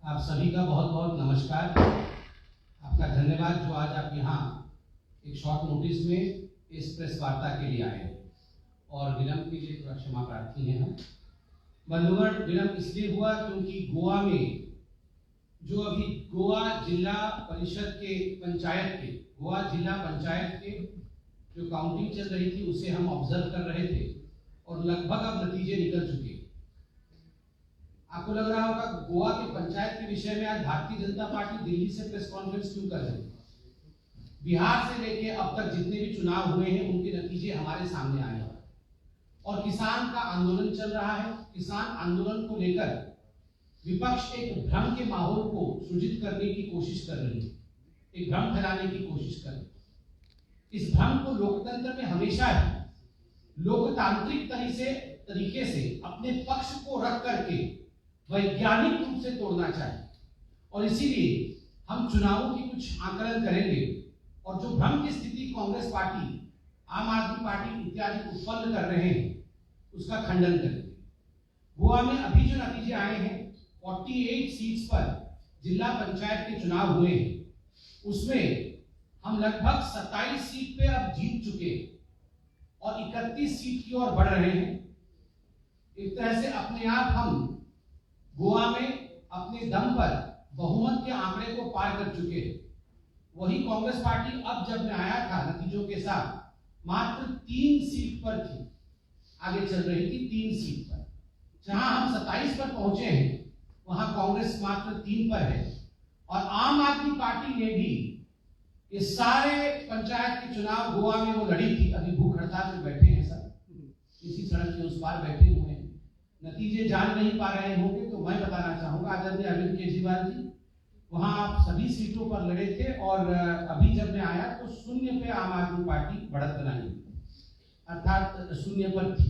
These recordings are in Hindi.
आप सभी का बहुत बहुत नमस्कार। आपका धन्यवाद जो आज आप यहाँ एक शॉर्ट नोटिस में इस प्रेस वार्ता के लिए आए और विलंब के लिए थोड़ा क्षमा प्रार्थी हैं हम। बंधुगण, विलंब इसलिए हुआ क्योंकि गोवा में जो अभी गोवा जिला परिषद के पंचायत के गोवा जिला पंचायत के जो काउंटिंग चल रही थी उसे हम ऑब्जर्व कर रहे थे और लगभग अब नतीजे निकल चुके। आपको लग रहा होगा गोवा के पंचायत के विषय में आज भारतीय जनता पार्टी दिल्ली से प्रेस कॉन्फ्रेंस क्यों कर रही है? बिहार से लेके अब तक जितने भी चुनाव हुए हैं उनके नतीजे हमारे सामने आए हैं और किसान का आंदोलन चल रहा है। किसान आंदोलन को लेकर विपक्ष एक भ्रम के माहौल को सृजित करने की कोशिश कर रही है, एक भ्रम फैलाने की कोशिश कर रही है। इस भ्रम को लोकतंत्र में हमेशा ही लोकतांत्रिक तरीके से अपने पक्ष को रख करके वैज्ञानिक रूप से तोड़ना चाहिए और इसीलिए हम चुनावों की कुछ आकलन करेंगे और जो भ्रम की स्थिति कांग्रेस पार्टी, आम आदमी पार्टी इत्यादि उत्पन्न कर रहे हैं उसका खंडन करेंगे। गोवा में अभी जो नतीजे आए हैं 48 सीट्स पर जिला पंचायत के चुनाव हुए हैं, उसमें हम लगभग 27 सीट पे अब जीत चुके और 31 सीट की ओर बढ़ रहे हैं। एक तरह से अपने आप हम गोवा में अपने दम पर बहुमत के आंकड़े को पार कर चुके हैं। वही कांग्रेस पार्टी अब जब मैं आया था नतीजों के साथ मात्र 3 सीट पर थी, आगे चल रही थी 3 सीट पर। जहां हम 27 पर पहुंचे हैं वहां कांग्रेस मात्र 3 पर है और आम आदमी पार्टी ने भी ये सारे पंचायत के चुनाव गोवा में वो लड़ी थी। अभी भूख हड़ताल में बैठे हैं सब, इसी सड़क के उस पार बैठे हुए हैं, नतीजे जान नहीं पा रहे होंगे। तो मैं बताना चाहूंगा आदरणीय अरविंद केजरीवाल जी, वहां आप सभी सीटों पर लड़े थे और अभी जब मैं आया तो 0 पे आम आदमी पार्टी बढ़त बनाई, अर्थात 0 पर थी।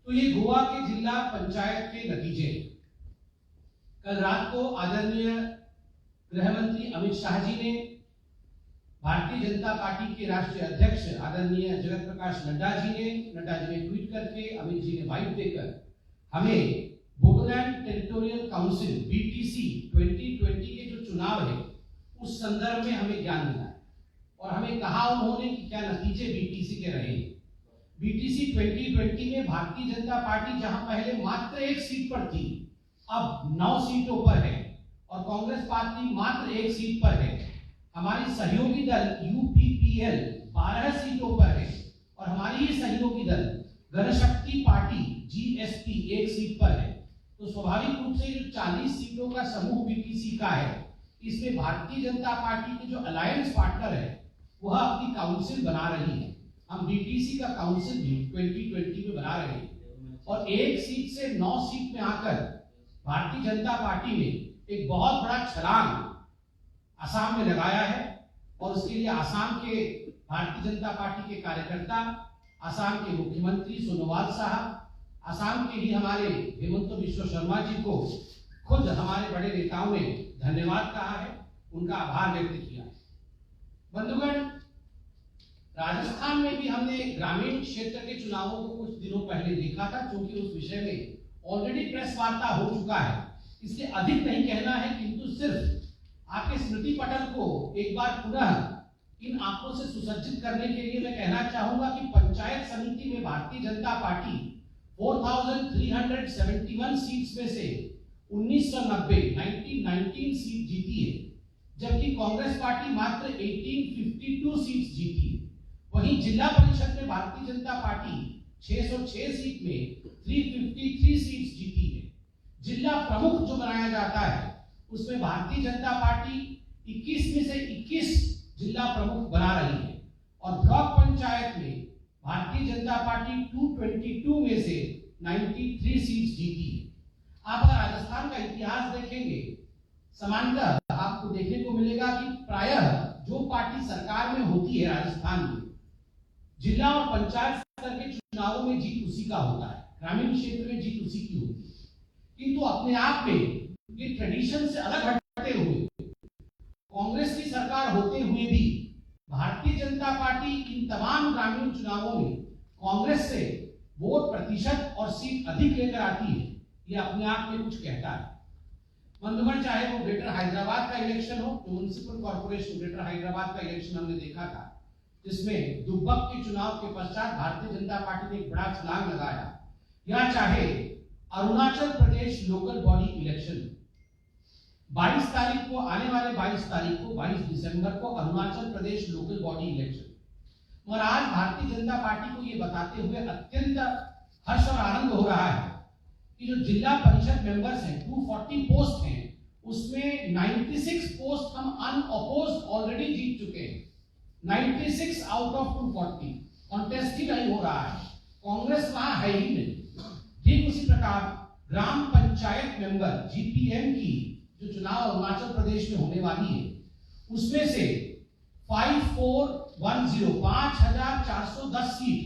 तो ये गोवा के जिला पंचायत के नतीजे। कल रात को आदरणीय गृह मंत्री अमित शाह जी ने भारतीय जनता पार्टी के राष्ट्रीय अध्यक्ष आदरणीय जगत प्रकाश नड्डा जी ने ट्वीट करके, अमित जी ने वाइट देकर हमें बोडोलैंड टेरिटोरियल काउंसिल बीटीसी 2020 के जो चुनाव है उस संदर्भ में हमें ज्ञान मिला और हमें कहा उन्होंने कि क्या नतीजे बीटीसी के रहे। बीटीसी 2020 में भारतीय जनता पार्टी जहां पहले मात्र 1 सीट पर थी अब 9 सीटों पर है और कांग्रेस पार्टी मात्र 1 सीट पर है। हमारी सहयोगी दल यूपीपीएल 12 सीटों पर है और हमारी ही सहयोगी दल जनशक्ति पार्टी जीएसपी 1 सीट पर है। तो स्वाभाविक रूप से जो 40 सीटों का समूह बीटीसी का है, इसमें भारतीय जनता पार्टी के जो अलायंस पार्टनर है वह अपनी काउंसिल बना रही है। हम बीटीसी का काउंसिल भी 2020 में बना रहे हैं और 1 सीट से 9 सीट में आकर भारतीय जनता पार्टी ने एक बहुत बड़ा छलांग असम में लगाया है और उसके लिए असम के भारतीय जनता पार्टी के कार्यकर्ता, असम के मुख्यमंत्री सोनोवाल साहब, असम के ही हमारे हेमंत बिश्व शर्मा जी को खुद हमारे बड़े नेताओं ने धन्यवाद कहा है, उनका आभार व्यक्त किया। बंधुगण, राजस्थान में भी हमने ग्रामीण क्षेत्र के चुनावों को कुछ दिनों पहले देखा था, क्योंकि उस विषय में ऑलरेडी प्रेस वार्ता हो चुका है, इसलिए अधिक नहीं कहना है, किंतु सिर्फ आपके स्मृति पटल को एक बार पुनः इन आंकड़ों से सुसज्जित करने के लिए मैं कहना चाहूंगा कि पंचायत समिति में भारतीय जनता पार्टी 4371 सीट्स में से 1919 सीट जीती है, जबकि कांग्रेस पार्टी मात्र 1852 सीट्स जीती है। वहीं जिला परिषद में भारतीय जनता पार्टी 606 सीट में 353 सीट्स जीती है। जिला प्रमुख जो बनाया जाता है उसमें भारतीय जनता पार्टी 21 में से 21 जिला प्रमुख बना रही है और ब्लॉक पंचायत में भारतीय जनता पार्टी 222 में से 93 सीट्स जीती है। आप अगर राजस्थान का इतिहास देखेंगे सामान्यतः आपको देखने को मिलेगा कि प्रायः जो पार्टी सरकार में होती है राजस्थान में, जिला और पंचायत स्तर के चुनावों में जीत उसी का होता है, ग्रामीण क्षेत्र में जीत उसी की होती है। किंतु अपने आप में ये ट्रेडिशन से अलग हटते हुए कांग्रेस की सरकार होते हुए भी भारतीय जनता पार्टी इन तमाम ग्रामीण चुनावों में कांग्रेस से वोट प्रतिशत और सीट अधिक लेकर आती है, ये अपने आप में कुछ कहता है। बंधुगण, चाहे वो ग्रेटर हैदराबाद का इलेक्शन हो, जो म्युनिसिपल कॉर्पोरेशन ग्रेटर हैदराबाद का इलेक्शन हमने देखा था, जिसमें दुब्बक के चुनाव के पश्चात भारतीय जनता पार्टी ने एक बड़ा छलांग लगाया, या चाहे Arunachal Pradesh local body election 22 तारीख को, आने वाले 22 तारीख को, 22 दिसंबर को Arunachal Pradesh local body election, और आज भारतीय जनता पार्टी को ये बताते हुए अत्यंत हर्ष और आनंद हो रहा है कि जो जिला परिषद मेंबर्स हैं, 240 पोस्ट हैं, उसमें 96 पोस्ट हम अनअपोज्ड ऑलरेडी जीत चुके हैं। 96 आउट ऑफ 240 कॉन्टेस्ट ही नहीं हो रहा है, कांग्रेस वहां है ही नहीं। ठीक उसी प्रकार ग्राम पंचायत मेंबर जीपीएम की जो चुनाव अरुणाचल प्रदेश में होने वाली है, उसमें से 5410 सीट,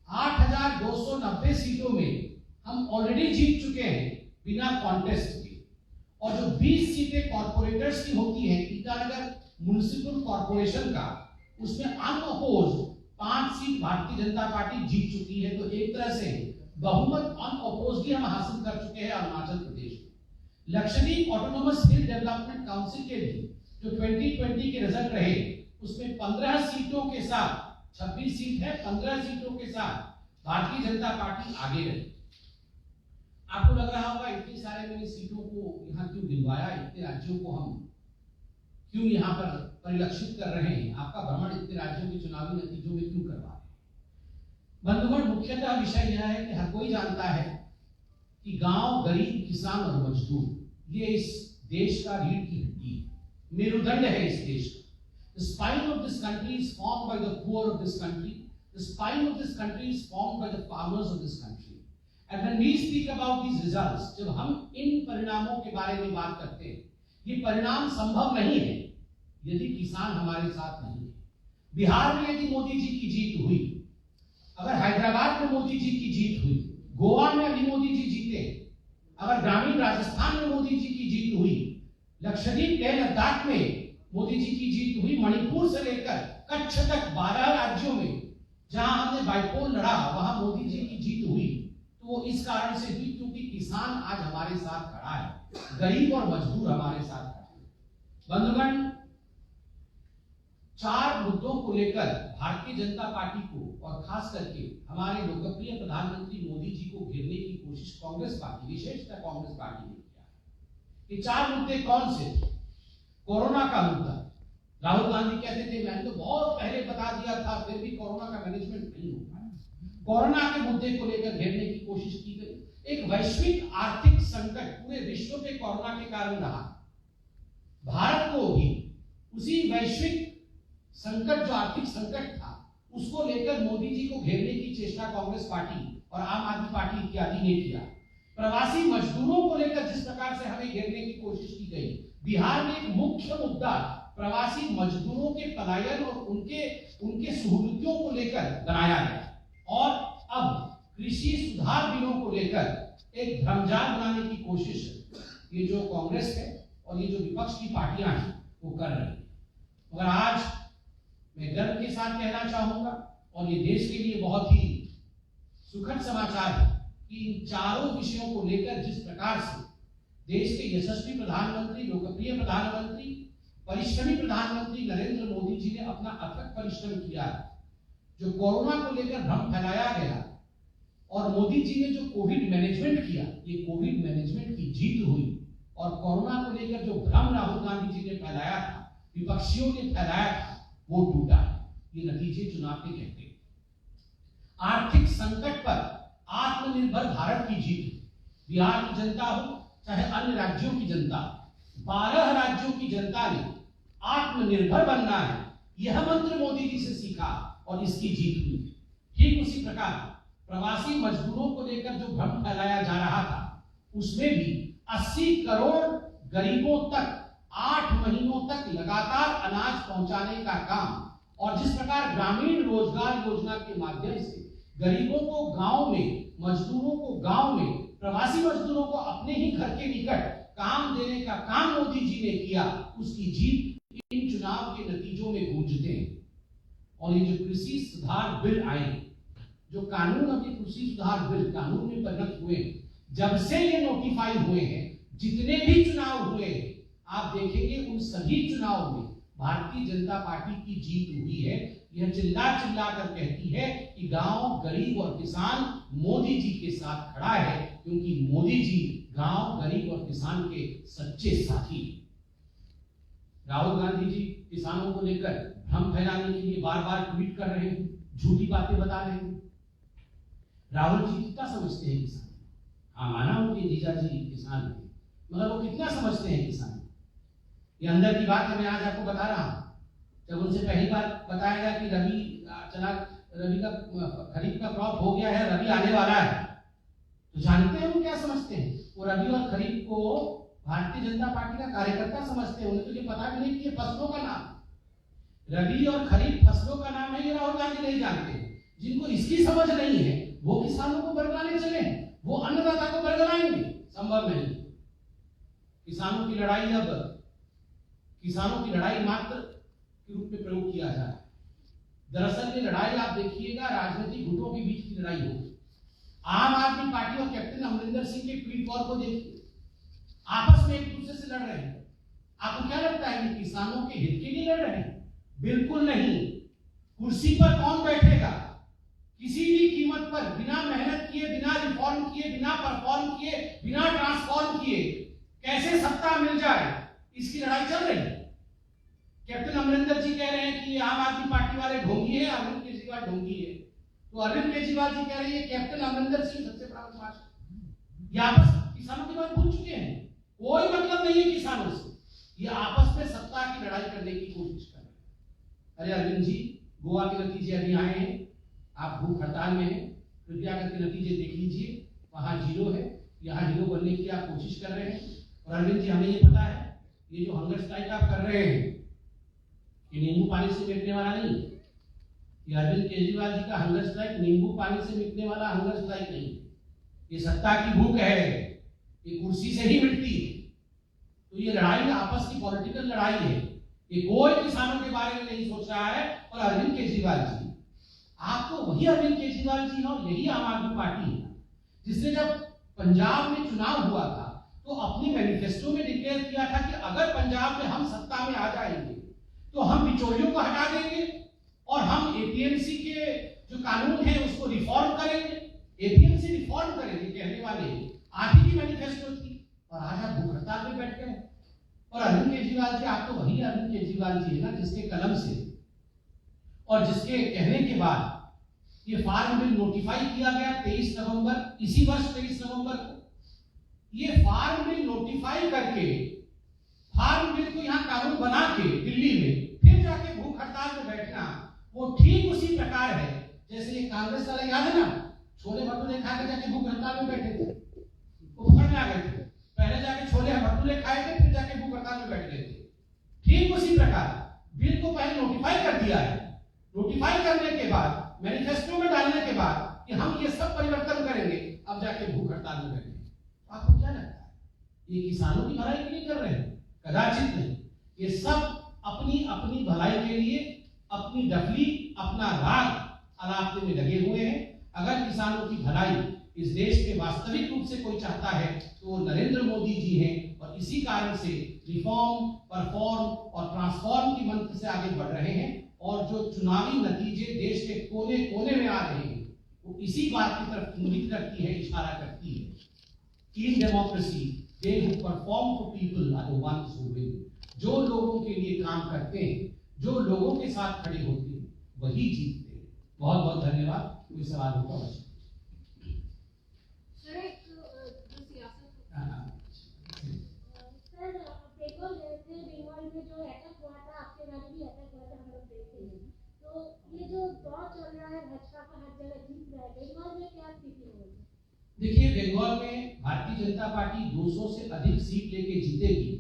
8290 सीटों में हम ऑलरेडी जीत चुके हैं बिना कॉन्टेस्ट के। और जो 20 सीटें कॉर्पोरेटर्स की होती हैं, ईटानगर म्युनिसिपल कॉर्पोरेशन का, उसमें unopposed 5 seat Bharatiya Janata party जीत चुकी है। तो एक तरह से बहुमत अनअपोज्ड ही हम हासिल कर चुके हैं अरुणाचल प्रदेश में। लक्षद्वीप ऑटोनोमस हिल डेवलपमेंट काउंसिल के लिए जो 2020 के रिजल्ट रहे, उसमें 15 सीटों के साथ, 26 सीट है, 15 सीटों के साथ भारतीय जनता पार्टी आगे रही। आपको लग रहा होगा इतनी सारे मैंने सीटों को यहाँ क्यों गिनवाया, इतने राज्यों को हम क्यों यहाँ पर परिलक्षित कर रहे हैं, आपका भ्रमण इतने राज्यों के चुनावी नतीजों में क्यों करवा रहे हैं। बंधुगण, मुख्यतः विषय यह है कि हर कोई जानता है कि गांव, गरीब, किसान और मजदूर ये इस देश का रीढ़ की हड्डी है, मेरुदंड है इस देश का। The spine of this country is formed by the poor of this country. The spine of this country is formed by the farmers of this country. And when we speak about these results, जब हम इन परिणामों के बारे में बात करते हैं, ये परिणाम संभव नहीं है यदि किसान हमारे साथ नहीं है। बिहार में यदि मोदी जी की जीत हुई, अगर हैदराबाद में मोदी जी की जीत हुई, गोवा में अभी मोदी जी जीते, अगर ग्रामीण राजस्थान में मोदी जी की जीत हुई, लक्षद्वीप लेह लद्दाख में मोदी जी की जीत हुई, मणिपुर से लेकर कच्छ तक 12 राज्यों में जहां हमने बाइपोल लड़ा, वहां मोदी जी की जीत हुई, तो वो इस कारण से हुई क्योंकि किसान आज हमारे साथ खड़ा है, गरीब और मजदूर हमारे साथ खड़े हैं। बंधुगण, 4 मुद्दों को लेकर भारतीय जनता पार्टी को और खास करके हमारे लोकप्रिय प्रधानमंत्री मोदी जी को घेरने की कोशिश कांग्रेस पार्टी, विशेषतः कांग्रेस पार्टी ने किया है। ये 4 मुद्दे कौन से थे? कोरोना का मुद्दा, राहुल गांधी कहते थे मैंने तो बहुत पहले बता दिया था, फिर भी कोरोना का मैनेजमेंट नहीं हो पाया। कोरोना के मुद्दे को लेकर घेरने की कोशिश की गई। एक वैश्विक आर्थिक संकट पूरे विश्व पे कोरोना के कारण रहा, भारत को भी उसी वैश्विक संकट, जो आर्थिक संकट था, उसको लेकर मोदी जी को घेरने की चेष्टा कांग्रेस पार्टी और आम आदमी पार्टी इत्यादि ने किया। प्रवासी मजदूरों को लेकर जिस प्रकार से हमें घेरने की कोशिश की गई, बिहार में एक मुख्य मुद्दा प्रवासी मजदूरों के पलायन और उनके सहूलियतों को लेकर बनाया गया, और अब कृषि सुधार बिलों को लेकर एक भ्रमजाल बनाने की कोशिश ये जो कांग्रेस है और ये जो विपक्ष की पार्टियां हैं वो कर रही है। मगर आज मैं गर्व के साथ कहना चाहूंगा, और ये देश के लिए बहुत ही सुखद समाचार है कि इन चारों विषयों को लेकर जिस प्रकार से देश के यशस्वी प्रधानमंत्री, लोकप्रिय प्रधानमंत्री, परिश्रमी प्रधानमंत्री नरेंद्र मोदी जी ने अपना अथक परिश्रम किया, जो कोरोना को लेकर भ्रम फैलाया गया, और मोदी जी ने जो कोविड मैनेजमेंट किया, ये कोविड मैनेजमेंट की जीत हुई, और कोरोना को लेकर जो भ्रम राहुल गांधी जी ने फैलाया था, विपक्षियों ने फैलाया था, वो टूटा है। ये नतीजे चुनाव के कहते हैं। आर्थिक संकट पर आत्मनिर्भर भारत की जीत, बिहार की जनता हो चाहे अन्य राज्यों की जनता, 12 राज्यों की जनता ने आत्मनिर्भर बनना है, यह मंत्र मोदी जी से सीखा और इसकी जीत हुई। ठीक उसी प्रकार प्रवासी मजदूरों को लेकर जो भ्रम फैलाया जा रहा था, उसमें भी 80 करोड़ गरीबों तक 8 महीनों तक लगातार अनाज पहुंचाने का काम, और जिस प्रकार ग्रामीण रोजगार योजना के माध्यम से गरीबों को गांव में, मजदूरों को गांव में, प्रवासी मजदूरों को अपने ही घर के निकट काम देने का काम मोदी जी ने किया, उसकी जीत इन चुनाव के नतीजों में गूंजते हैं। और ये जो कृषि सुधार बिल आए, जो कानून अभी कृषि सुधार बिल कानून में परिणत हुए, जब से ये नोटिफाई हुए हैं, जितने भी चुनाव हुए हैं, आप देखेंगे उन सभी चुनाव में भारतीय जनता पार्टी की जीत हुई है। यह चिल्ला चिल्ला कर कहती है कि गांव, गरीब और किसान मोदी जी के साथ खड़ा है, क्योंकि मोदी जी गांव, गरीब और किसान के सच्चे साथी। राहुल गांधी जी किसानों को लेकर भ्रम फैलाने के लिए बार बार ट्वीट कर रहे हैं, झूठी बातें बता रहे हैं। राहुल जी कितना समझते हैं किसान? हाँ, माना उनके जीजा जी किसान है, मगर वो कितना समझते हैं किसान? ये अंदर की बात है, मैं आज आपको बता रहा हूं। जब उनसे पहली बार बताया गया कि रबी का खरीफ का क्रॉप हो गया है, रबी आने वाला है, तो जानते हैं वो क्या समझते हैं? वो रबी और खरीफ को भारतीय जनता पार्टी का कार्यकर्ता समझते हैं। उन्हें तो ये पता भी नहीं कि ये फसलों का नाम, रबी और खरीफ फसलों का नाम है, ये राहुल गांधी नहीं जानते। जिनको इसकी समझ नहीं है वो किसानों को बरगलाने चले, वो अन्नदाता को बरगलाएंगे, संभव नहीं। किसानों की लड़ाई अब किसानों की लड़ाई मात्र के रूप में प्रयोग किया जा रहा है। दरअसल ये लड़ाई आप देखिएगा राजनीतिक गुटों के बीच की लड़ाई होगी। आम आदमी पार्टी और कैप्टन अमरिंदर सिंह के ट्वीट वॉर को देखिए, आपस में एक दूसरे से लड़ रहे हैं। आपको क्या लगता है कि किसानों के हित के लिए लड़ रहे हैं? बिल्कुल नहीं। कुर्सी पर कौन बैठेगा, किसी भी कीमत पर, बिना मेहनत किए, बिना रिफॉर्म किए, बिना परफॉर्म किए, बिना ट्रांसफॉर्म किए कैसे सत्ता मिल जाए, इसकी लड़ाई चल रही है। कैप्टन अमरिंदर जी कह रहे हैं कि आम आदमी पार्टी वाले ढोंगी है, अरविंद केजरीवाल ढोंगी है। तो अरविंद केजरीवाल जी कह रहे हैं कैप्टन अमरिंदर सिंह सबसे बड़ा बदमाश है। ये आपस किसानों की बात भूल चुके हैं, कोई मतलब नहीं है किसानों से। ये आपस में सत्ता की लड़ाई करने की कोशिश कर रहे हैं। अरे अरविंद जी, गोवा के नतीजे अभी आए हैं, आप भूख हड़ताल में हैं, कृपया करके नतीजे देख लीजिए। वहां जीरो है, यहाँ हीरो बनने की आप कोशिश कर रहे हैं। और अरविंद जी, हमें ये पता है ये जो हंगर स्ट्राइक आप कर रहे हैं ये नींबू पानी से मिटने वाला नहीं। ये अरविंद केजरीवाल जी का हंगर स्ट्राइक नींबू पानी से मिटने वाला हंगर स्ट्राइक नहीं, ये सत्ता की भूख है, ये कुर्सी से ही मिटती है। तो ये लड़ाई आपस की पॉलिटिकल लड़ाई है, ये कोई किसानों के बारे में नहीं सोच रहा है। और अरविंद केजरीवाल जी, आप तो वही अरविंद केजरीवाल जी हैं और यही आम आदमी पार्टी है जिसने जब पंजाब में चुनाव हुआ था तो अपनी मैनिफेस्टो में डिक्लेयर किया था कि अगर पंजाब में हम सत्ता में आ जाएंगे तो हम बिचौलियों को हटा देंगे और हम एपीएमसी के जो कानून है उसको रिफॉर्म करेंगे। एपीएमसी रिफॉर्म करेंगे कहने वाले आप ही की मैनिफेस्टो थी, और आज आप भूख हड़ताल में बैठ गए। और अरविंद केजरीवाल जी, आप तो वही अरविंद केजरीवाल जी है ना जिसके कलम से और जिसके कहने के बाद ये फार्म बिल नोटिफाई किया गया 23 नवंबर, इसी वर्ष 23 नवंबर को। ये फार्म बिल नोटिफाई करके, फार्म बिल को यहाँ कानून बना के दिल्ली में फिर जाके भूख हड़ताल में बैठना, वो ठीक उसी प्रकार है जैसे ये कांग्रेस वाले, याद है ना, छोले भटूरे खा के जाके भूख हड़ताल में बैठे थे, वो पकड़ में आ गए थे। पहले जाके छोले भटूरे खाए थे, फिर जाके भूख हड़ताल में बैठ गए थे। ठीक उसी प्रकार बिल को पहले नोटिफाई कर दिया है, नोटिफाई करने के बाद मैनिफेस्टो में डालने के बाद कि हम ये सब परिवर्तन करेंगे, अब जाके भूख हड़ताल में बैठे। आपको क्या लगता है ये किसानों की भलाई के लिए कर रहे हैं? कदाचित नहीं। ये सब अपनी अपनी भलाई के लिए अपनी डफली, अपना राग अलापने में लगे हुए हैं। अगर किसानों की भलाई इस देश में वास्तविक रूप से कोई चाहता है तो वो नरेंद्र मोदी जी हैं, और इसी कारण से रिफॉर्म, परफॉर्म और ट्रांसफॉर्म की मंत्र से आगे बढ़ रहे हैं। और जो चुनावी नतीजे देश के कोने कोने में आ रहे हैं वो इसी बात की तरफ इंगित करती है, इशारा करती है। In democracy, they who perform for people are the ones who win. जो लोगों के लिए काम करते हैं, जो लोगों के साथ खड़े होते हैं, वही जीतते हैं। बहुत बहुत धन्यवाद। कोई सवाल होगा बस। बंगाल में जो अटैक हुआ था, आपके घर भी अटैक हुआ था, हम लोग देखते हैं। तो ये जो दौर चल रहा है भाजपा का हर जगह जीत रहा है, बंगाल में क्या स्थिति होगी? देखिए, बंगाल में भारतीय जनता पार्टी 200 से अधिक सीट लेके जीतेगी,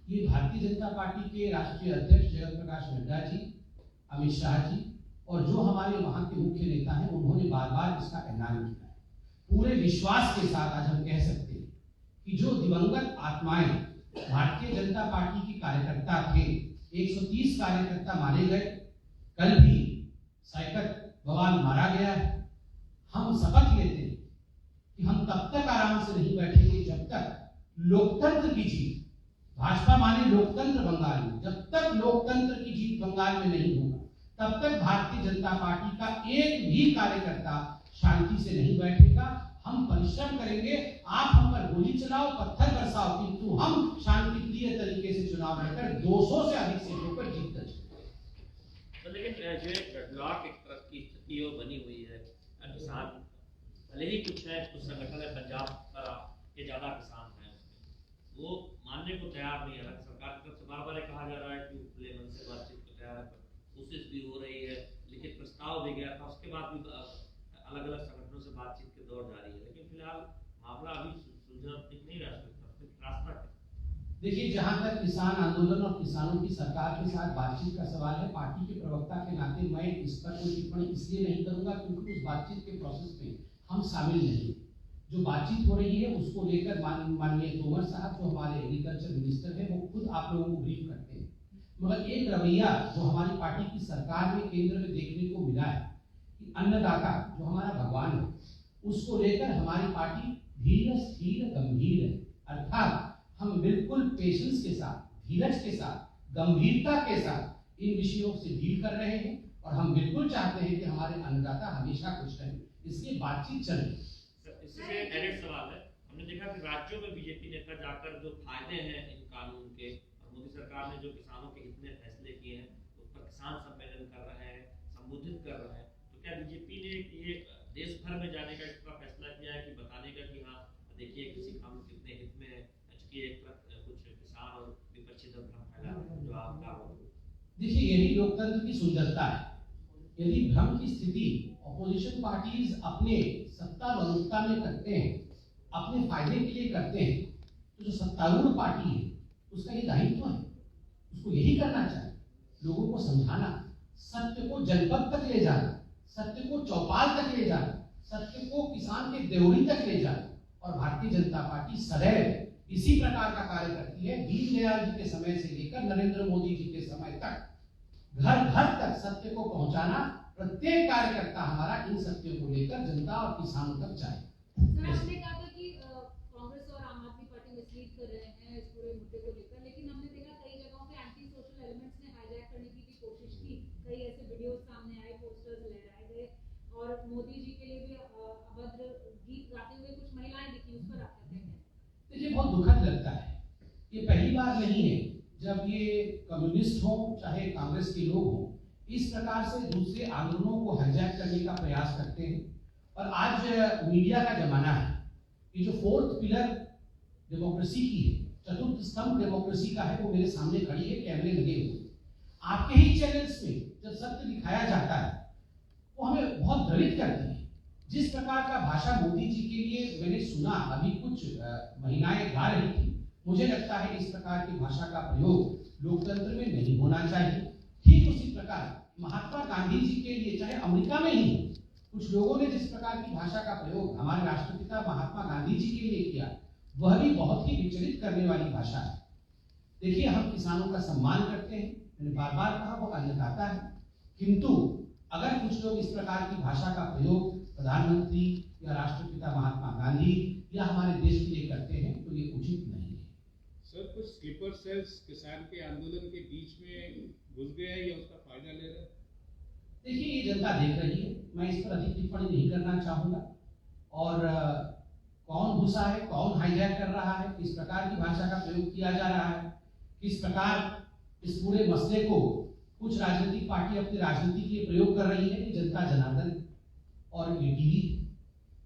ये भारतीय जनता पार्टी के राष्ट्रीय अध्यक्ष जगत प्रकाश नड्डा जी, अमित शाह जी और जो हमारे वहाँ के मुख्य नेता हैं, उन्होंने बार बार इसका ऐलान किया है। पूरे विश्वास के साथ आज हम कह सकते हैं कि जो दिवंगत आत्माएं भारतीय जनता पार्टी के कार्यकर्ता थे, 130 कार्यकर्ता मारे गए, कल भी सैकत बवाल मारा गया है। हम शपथ लेते हैं कि हम तब तक आराम से नहीं बैठेंगे जब तक लोकतंत्र की जीत, भाजपा माने लोकतंत्र बंगाल में, जब तक लोकतंत्र की जीत बंगाल में नहीं होगा तब तक भारतीय जनता पार्टी का एक भी कार्यकर्ता शांति से नहीं बैठेगा। हम परिश्रम करेंगे, आप हम पर गोली चलाओ, पत्थर बरसाओ, किंतु हम शांतिप्रिय तरीके से चुनाव लड़कर 200 से अधिक सीटों पर जीत दर्ज करेंगे। तो लेकिन जो डेडलॉक एक तरह की स्थिति वो बनी हुई है, किसान भले ही कुछ है, कुछ संगठन है पंजाब के ज्यादा किसान हैं उसमें, वो मानने को तैयार नहीं है। सरकार की तरफ से बार बार कहा जा रहा है कि खुले मन से बातचीत को तैयार है, कोशिश भी हो रही है, लिखित प्रस्ताव भी गया था, उसके बाद भी अलग अलग संगठनों से बातचीत के दौर जारी है, लेकिन फिलहाल मामला अभी सुलझा दिख नहीं रहा है, रास्ता है। देखिए, जहां तक किसान आंदोलन और किसानों की सरकार के साथ बातचीत का सवाल है, पार्टी के प्रवक्ता के नाते मैं इस पर कोई टिप्पणी इसलिए नहीं करूंगा क्योंकि उस बातचीत के प्रोसेस में हम शामिल नहीं। जो बातचीत हो रही है उसको लेकर माननीय तोमर साहब जो हमारे एग्रीकल्चर मिनिस्टर है वो खुद आप लोगों को ब्रीफ करते हैं, मगर एक रवैया जो हमारी पार्टी की सरकार में केंद्र में देखने को मिला है कि अन्नदाता जो हमारा भगवान है, उसको लेकर हमारी पार्टी धीर स्थिर गंभीर है। अर्थात हम बिल्कुल पेशेंस के साथ, धीरज के साथ, गंभीरता के साथ इन विषयों से डील कर रहे हैं और हम बिल्कुल चाहते हैं कि हमारे अन्नदाता हमेशा खुश रहें, इसलिए बातचीत चल रही है। इससे डायरेक्ट सवाल है, हमने देखा कि राज्यों में बीजेपी नेता जाकर जो फायदे हैं इन कानून के, और मोदी सरकार ने जो किसानों के हित में फैसले किए हैं उस पर किसान सम्मेलन कर रहे हैं, संबोधित कर रहे हैं, तो क्या बीजेपी ने ये देश भर में जाने का इसका फैसला किया है कि बताने का कि हाँ देखिए किसी कानून कितने हित में है, चूंकि एक कुछ किसान और विपक्षी दल भ्रम फैला रहे हैं जो आपका हो। देखिए, यही लोकतंत्र की सुंदरता है। यदि भ्रम की स्थिति अपोजिशन पार्टीज अपने सत्ता बलुता में करते हैं, अपने फायदे के लिए करते हैं, तो जो सत्तारूढ़ पार्टी है उसका ये दायित्व है, उसको यही करना चाहिए, लोगों को समझाना, सत्य को जनपद तक ले जाना, सत्य को चौपाल तक ले जाना, सत्य को किसान के देवड़ी तक ले जाना। और भारतीय जनता पार्टी सदैव इसी प्रकार का कार्य करती है। दीनदयाल जी के समय से लेकर नरेंद्र मोदी जी के समय तक घर घर तक सत्य को पहुंचाना, प्रत्येक कार्यकर्ता हमारा इन सत्यों को लेकर जनता और किसानों तक जाए। सर, आपने कहा था कि कांग्रेस और आम आदमी पार्टी मिसलीड कर रहे हैं इस पूरे मुद्दे को लेकर, लेकिन हमने देखा कई जगहों पे एंटी सोशल एलिमेंट्स ने हाईजैक करने की भी कोशिश की, कई ऐसे वीडियोस सामने आए, पोस्टर्स लहराए गए और मोदी जी के लिए भी अभद्र गीत गाते हुए कुछ महिलाएं दिखी, उस पर आपका क्या कहना है? देखिए, बहुत दुखद लगता है, ये पहली बार नहीं है जब ये कम्युनिस्ट हो चाहे कांग्रेस के लोग हो इस प्रकार से दूसरे आंदोलनों को हाईजैक करने का प्रयास करते हैं। और आज मीडिया का जमाना है, ये जो फोर्थ पिलर डेमोक्रेसी की है, चतुर्थ स्तंभ डेमोक्रेसी का है, वो मेरे सामने खड़ी है, कैमरे लगे हुए। आपके ही चैनल्स में जब सत्य दिखाया जाता है वो हमें बहुत द्रवित करती है। जिस प्रकार का भाषा मोदी जी के लिए मैंने सुना, अभी कुछ महिलाएं गा रही थी, मुझे लगता है इस प्रकार की भाषा का प्रयोग लोकतंत्र में नहीं होना चाहिए। ठीक उसी प्रकार महात्मा गांधी जी के लिए, चाहे अमेरिका में ही कुछ लोगों ने जिस प्रकार की भाषा का प्रयोग हमारे राष्ट्रपिता महात्मा गांधी जी के लिए किया, वह भी बहुत ही विचलित करने वाली भाषा है। देखिए, हम किसानों का सम्मान करते हैं, मैंने बार बार कहा वो अन्नदाता है, किंतु अगर कुछ लोग इस प्रकार की भाषा का प्रयोग प्रधानमंत्री या राष्ट्रपिता महात्मा गांधी या हमारे देश के लिए करते हैं तो ये उचित नहीं है। सर, कुछ स्लीपर सेल्स किसान के आंदोलन के बीच में घुस गए हैं या उसका फायदा ले रहे हैं? देखिए, ये जनता देख रही है, मैं इस पर अधिक टिप्पणी नहीं करना चाहूंगा। और कौन घुसा है, कौन हाईजैक कर रहा है, किस प्रकार की भाषा का प्रयोग किया जा रहा है, किस प्रकार इस पूरे मसले को कुछ राजनीतिक पार्टी अपनी राजनीति के लिए प्रयोग कर रही है, ये जनता जनार्दन। और ये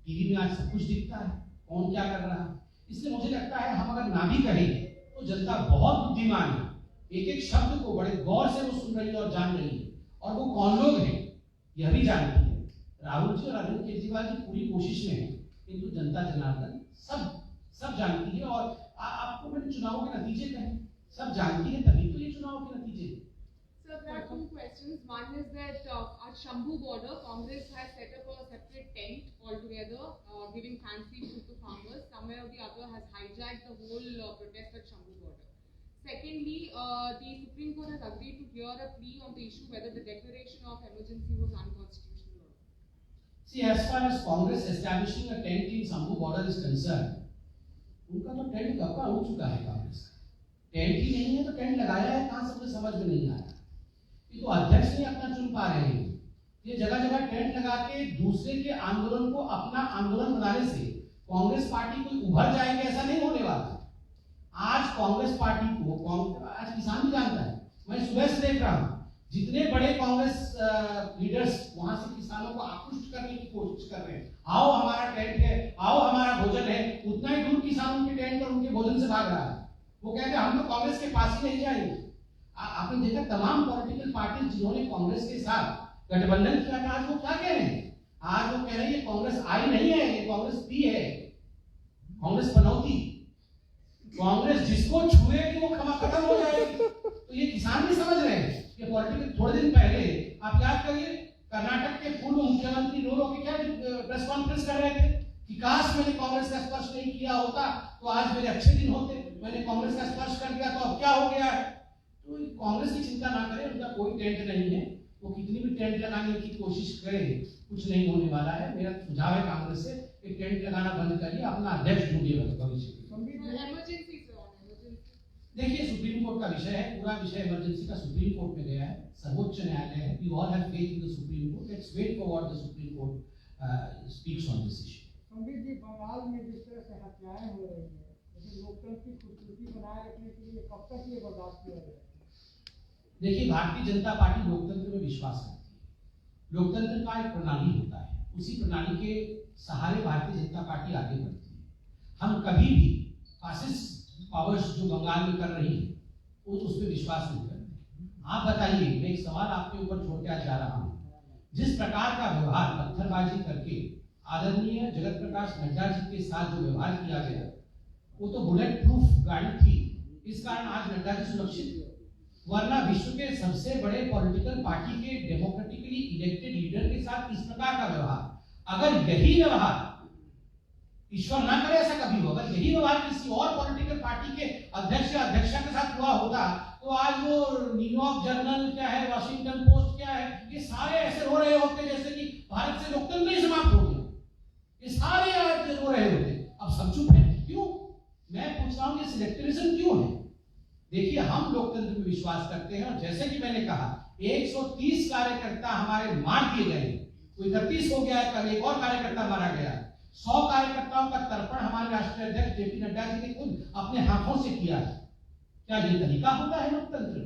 टीवी में आज सब कुछ दिखता है, कौन क्या कर रहा है। इसलिए मुझे लगता है हम अगर ना भी कहें तो जनता बहुत बुद्धिमान है, एक एक शब्द को बड़े गौर से वो सुन रही है और जान रही है, और वो कौन लोग हैं यह भी जानती है। राहुल जी और अरविंद केजरीवाल जी पूरी कोशिश में है, किंतु जनता जनार्दन सब जानती है। और आपको मैंने चुनावों के नतीजे कहे, सब जानती है, तभी तो ये चुनाव के नतीजे हैं। Sir, there are two questions. One is that at Shambhu border, Congress has set up a separate tent altogether, giving fancy food to farmers. Somewhere or the other has hijacked the whole protest at Shambhu border. Secondly, the Supreme Court has agreed to hear a plea on the issue whether the declaration of emergency was unconstitutional or not. See, as far as Congress establishing a tent in Shambhu border is concerned, उनका तो टेंट कब का हो चुका है कांग्रेस का। टेंट ही नहीं है तो टेंट लगाया है कहां से, मुझे समझ में नहीं आया। ये तो अध्यक्ष नहीं अपना चुन पा रहे हैं। ये जगह जगह टेंट लगा के दूसरे के आंदोलन को अपना आंदोलन बनाने से कांग्रेस पार्टी कोई उभर जाएगी, ऐसा नहीं होने वाला। आज कांग्रेस पार्टी को आज किसान भी जानता है, मैं सुबह से देख रहा हूं जितने बड़े कांग्रेस लीडर्स वहां से किसानों को आकृष्ट करने की कोशिश कर रहे हैं, आओ हमारा टेंट है, आओ हमारा भोजन है, उतना ही दूर किसान उनके टेंट और उनके भोजन से भाग रहा है। वो कहते हैं हम तो कांग्रेस के पास ही नहीं जाएंगे। आपने देखा तमाम पॉलिटिकल पार्टी जिन्होंने कांग्रेस के साथ गठबंधन किया था, आज वो क्या कह रहे हैं? आज वो कह रहे हैं ये कांग्रेस आई नहीं है, ये कांग्रेस पी है, कांग्रेस पनौती। कांग्रेस जिसको छुएगी वो खत्म हो जाएगी। तो ये किसान भी समझ रहे हैं। ये पॉलिटिकल थोड़े दिन पहले आप याद करिए कर्नाटक के पूर्व मुख्यमंत्री रो के क्या प्रेस कॉन्फ्रेंस कर रहे थे कि काश मैंने कांग्रेस का स्पर्श नहीं किया होता तो आज मेरे अच्छे दिन होते, मैंने कांग्रेस का स्पर्श कर दिया तो अब क्या हो गया है। तो कांग्रेस की चिंता ना करें, उनका कोई टेंट नहीं है, वो कितनी भी टेंट लगाने की कोशिश करें कुछ नहीं होने वाला है। मेरा सुझाव है कांग्रेस से कि टेंट लगाना बंद करिए, अपना अध्यक्ष ढूंढिए भविष्य में। देखिए सुप्रीम कोर्ट का विषय है, पूरा विषय इमरजेंसी का सुप्रीम कोर्ट में गया है, सर्वोच्च न्यायालय है। We all have faith in the supreme court, let's wait for what the supreme court speaks on this issue. Sambit ji, Bengal में जिस तरह से हत्याएं हो रही है, लेकिन लोकतंत्र की खूबसूरती बनाए रखने के लिए कब तक ये बर्दाश्त किया जाएगा? देखिए भारतीय जनता पार्टी लोकतंत्र में विश्वास रखती है। लोकतंत्र का एक प्रणाली होता है, उसी प्रणाली के सहारे भारतीय जनता पार्टी आगे बढ़ती है। हम कभी भी फासिस्ट पावर्स जो बंगाल में कर रही है उस पर विश्वास नहीं करते। आप बताइए, मैं एक सवाल आपके ऊपर छोड़ के आज जा रहा हूँ, जिस प्रकार का व्यवहार पत्थरबाजी करके आदरणीय जगत प्रकाश नड्डा जी के साथ जो व्यवहार किया गया, वो तो बुलेट प्रूफ गाड़ी थी, इस कारण आज नड्डा जी सुरक्षित है। वरना विश्व के सबसे बड़े पॉलिटिकल पार्टी के डेमोक्रेटिकली इलेक्टेड लीडर के साथ इस प्रकार का व्यवहार, अगर यही व्यवहार, ईश्वर ना करे ऐसा कभी हो, अगर यही व्यवहार किसी और पॉलिटिकल पार्टी के अध्यक्ष या अध्यक्षा के साथ हुआ होता तो आज वो न्यूयॉर्क जर्नल क्या है, वॉशिंगटन पोस्ट क्या है, ये सारे ऐसे रो रहे होते जैसे कि भारत से लोकतंत्र ही समाप्त हो गया। ये सारे आज रो रहे होते, अब सब चुप है। क्यों? मैं पूछ रहा हूं ये सिलेक्टिविज्म क्यों है? देखिए हम लोकतंत्र में विश्वास करते हैं और जैसे कि मैंने कहा 130 कार्यकर्ता हमारे मार दिए गए, कोई 31 हो गया है, कल एक और कार्यकर्ता मारा गया। 100 कार्यकर्ताओं का तर्पण हमारे राष्ट्रीय अध्यक्ष जेपी नड्डा जी ने खुद अपने हाथों से किया है। क्या ये तरीका होता है लोकतंत्र?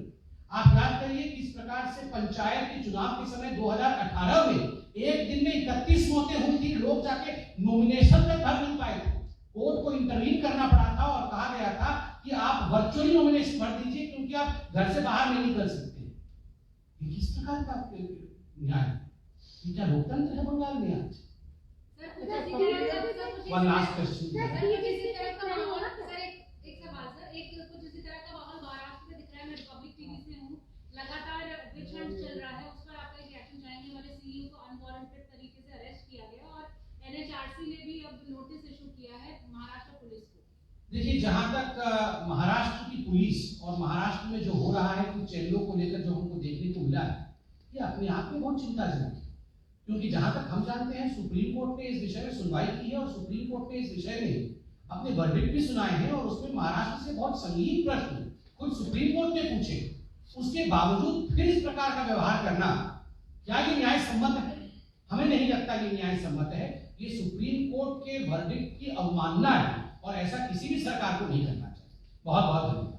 आप याद करिए किस प्रकार से पंचायत के चुनाव के समय 2018 में एक दिन में 31 मौतें हुई थी, लोग जाके नॉमिनेशन तक भर नहीं पाए थे। कोर्ट को इंटरवीन करना पड़ा था और कहा गया था कि आप वर्चुअली नॉमिनेशन भर दीजिए क्योंकि आप घर से बाहर नहीं निकल सकते। ये किस प्रकार का न्याय? ये क्या लोकतंत्र है बंगाल में आज? One last question. लगातार विच हंट चल रहा है, उस पर आपका एक रिएक्शन चाहेंगे? वाले सीईओ को अनवारंटेड तरीके से अरेस्ट किया गया और एनएचआरसी ने भी अब नोटिस इशू किया है महाराष्ट्र पुलिस को। देखिए जहां तक महाराष्ट्र की पुलिस और महाराष्ट्र में जो हो रहा है कुछ चैनलों को लेकर जो हमको देखने को मिला है, ये अपने आप में बहुत चिंताजनक है। क्योंकि जहां तक हम जानते हैं सुप्रीम कोर्ट ने इस विषय में सुनवाई की है और सुप्रीम कोर्ट ने इस विषय में अपने वर्डिक्ट भी सुनाए हैं और उसमें महाराष्ट्र से बहुत संगीन प्रश्न खुद सुप्रीम कोर्ट ने पूछे। उसके बावजूद फिर इस प्रकार का व्यवहार करना, क्या ये न्याय सम्मत है? हमें नहीं लगता ये न्याय सम्मत है। ये सुप्रीम कोर्ट के वर्डिक्ट की अवमानना है और ऐसा किसी भी सरकार को नहीं करना चाहिए। बहुत बहुत धन्यवाद।